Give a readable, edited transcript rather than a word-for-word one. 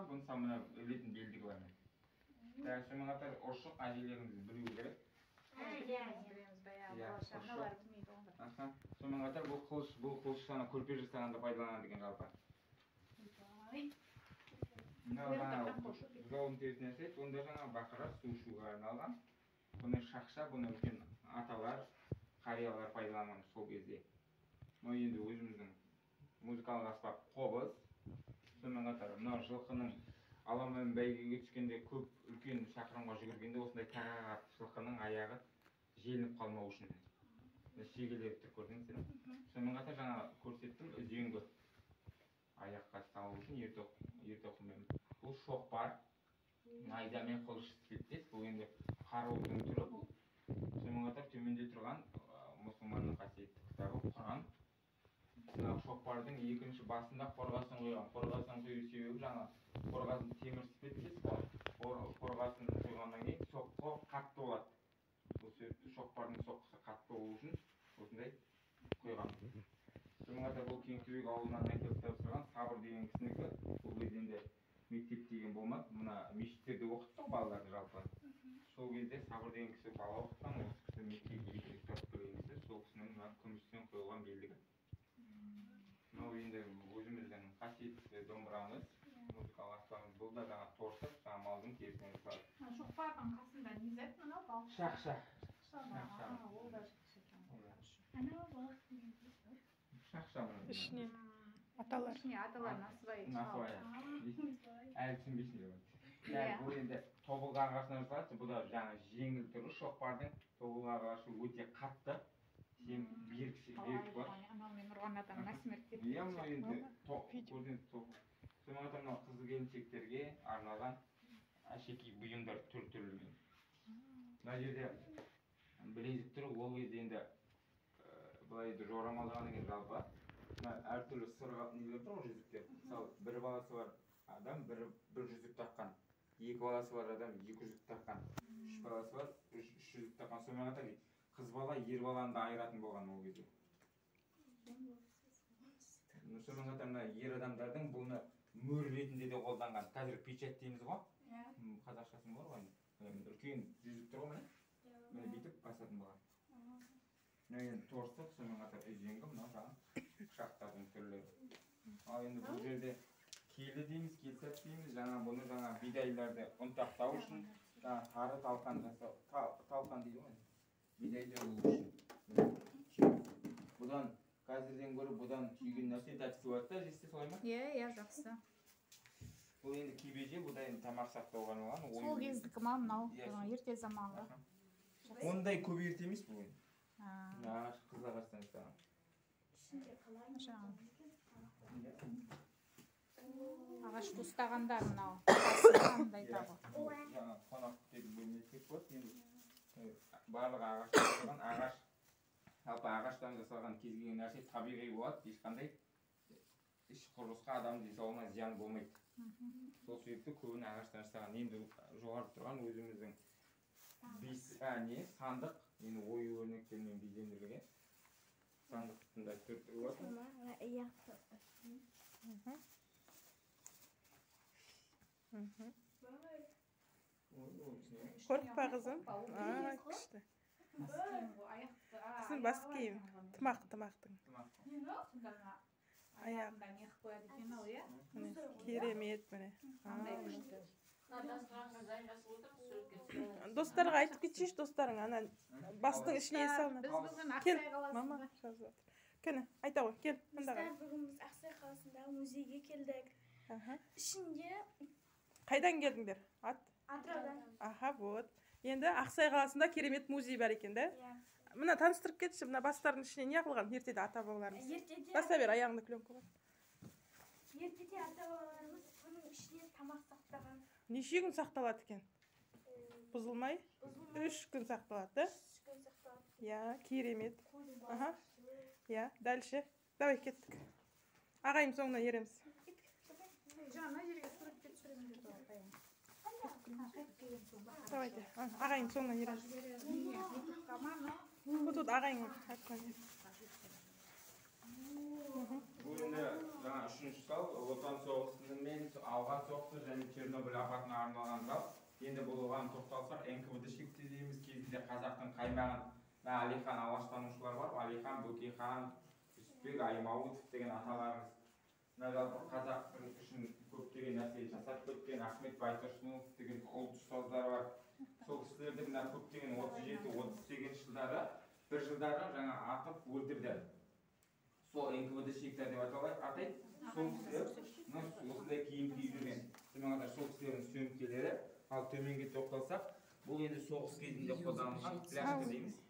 болса, бұның самына өлетін белдігі бар. Сонымен қатар ұршық әжелеріңіз білуі керек. Сонымен қатар бұл қылыш жаңа көрпе жасағанда пайдаланады екен жалпы. Бұзауын терісін әсет, онда жаңа бақыра су ішуге арналған. Бұны шақша, бұны үлкен аталар, қариялар пайдаланған сол кезде. Мына енді өзіміздің музыкалық аспап қобыз. Сонымен қатар мына жылқының аламан бәйгеге түскенде көп үлкен шақырымға жүгіргенде осындай тағағат жылқының аяғы желініп қалмау үшін шегелер тұр, көрдіңіз сен. Сонымен қатар жаңа көрсеттім үзеңгі аяққа салу үшін ертоқыммен. Бұл шоқпар, найзамен қылыш іспеттес. Бұл енді қарудың түрі бұл. Сонымен қатар төменде тұрған мұсылманның қасиетті кітабы Құран. Шоқпардың екінші басында қорғасын қойған. Қорғасын қою себебі жаңа қорғасын темір іспеттес. Қорғасын қойғаннан кейін соққы қатты болады. Бұл себепті шоқпардың соққысы қатты болу үшін осындай қойған. Сонымен қатар бұл Кеңтөбек ауылынан әкеліп тапсырған Сабыр деген кісінікі. Бұл кезінде мектеп деген болмады. Мына мешіттерде оқыттық балаларды жалпы. Сол кезде Сабыр деген кісі бала оқытқан, осы кісі мектепке кіріп тұрып келген кісі, сол кісінің күмістен қойылған белдігі. Мынау енді өзіміздің қасиетті домбырамыз, музыкалық аспабымыз. Бұл да жаңа торсық, жаңа малдың терісінен жасалады. Шоқпардың қасында не зат мынау бал? Шақша. Ол да Шақша. Ішіне аталар. Аталар насыбай. Әлі түсінбейсіңдер. Бұл енді тобылғы ағашынан жасалады. Бұл да жаңа жеңіл түрі шоқпардың. Тобылғы ағашы өте қатты. Берік бар. Анаумен ұрған адам насмерть кетті. Мынау енді көрдіңіз. Сонымен қатар мынау қызыл келіншектерге арналған әшекей бұйымдар түр-түрлі. Мына жерде білезік түрі ол кезде енді былай жорамалдаған екен жалпы. Әртүрлі сырға нелер тұр ғой, жүзіктер. Мысалы, бір баласы бар адам бір жүзік таққан. Екі баласы бар адам екі жүзік таққан. Үш баласы бар үш жүзік таққан. Сонымен қатар қыз бала ер баланы да айыратын болған ол кезде. Сонымен қатар ер адамдардың бұны мөр ретінде де қолданған. Қазір печать дейміз ғой. Қазақшасын бар ғой. Үлкен жүзік тұр ғой, міне бүйтіп басатын болған. Мына енді торсық, сонымен қатар үзеңгі, мынау жаңа пышақтардың түрлері. Ал енді бұл жерде келі дейміз, келсат дейміз. Жаңа бұны жаңа бидайларды ұнтақтау үшін тары талқан жасау, талқан дейді ғой. Бидайды болу үшін. Бұдан қазірден гөрі бұдан түйген нәрсе тәтісі болады да, жесте солай ма? Иә, жақсы. Бұл енді кебеже, бұда енді тамақ сақтауға арналған. Сол кездікі ма мынау, ерте заманғы. Ондай көп ерте емес бұл енді. Ағаш қыз ағаштан жасаған. Ағашты ұстағанда мынау қандай тағы. Жаңа қонақ күтетін бөлме тек болады. Енді барлығы ағаштан жасалған. Ағаш, жалпы ағаштан жасалған кез келген нәрсе табиғи болады. Ешқандай іш құрылысқа адам денсаулығына зиян болмайды. Сол себепті көбін ағаштан жасалған. Енді жоғары тұрған өзіміздің сандық, енді ою өрнектермен безендірілген. Сандықтың да түрі болады. Қорықпа қызым. Күшті. Қызым бас киім. Тымақтың. Аяқ. Керемет міне. Достарға айтып кетшеш, достарың ана бастың ішіне салына. Кел, мама жазып отыр. Кені, айта ғой, кел. Біздер бүгін біз Ақсай қаласындағы музейге келдік. Ішінде... Қайдан келдіңдер? Атыраудан. Аха, вот. Енді Ақсай қаласында керемет музей бар екен, да? Мына таныстырып кетші, мына бастардың ішіне не қылған? Ертеде ата-бабаларымыз. Баста бер, аяғыңды күлен көбір. Ертеде ата-бабаларымыз бұның ішіне тамақ сақтаған. Неше күн сақталады екен? Бұзылмай? 3 күн сақталады, да? 3 күн сақталады. Я, керемет. Аха. Я, дальше. Давай кеттік. Ағайым соңынан ереміз. Жаңа жерге тұрып кетшіреміз. Давайте. Ағайым соңынан ереміз. Тут ағайым. бұл енді жаңа үшінші зал отан соғысы мен ауған соғысы және Чернобыль апатына арналған зал. Енді бұл оған тоқталсақ, НКВД-шілік кезеңіміз кезінде қазақтың қаймағын Әлихан алаштанушылар бар. Әлихан, Бөкейхан, Жүсіпбек, Аймауытов деген аталарымыз. Жалпы қазақ үшін көптеген нәрсе жасап кеткен Ахмет Байтұрсынов деген ұлт ұстаздар бар. Сол кісілерді мына көптеген 37-38 жылдары бір жылдары жаңа атып өлтірді. Сол НКВД-шіліктер деп атайды. Сол кісілер осындай киім киіп жүрген. Сонымен қатар сол кісілердің сөмкелері. Ал төменге тоқталсақ, бұл енді соғыс кезінде қолданылған пляшка дейміз.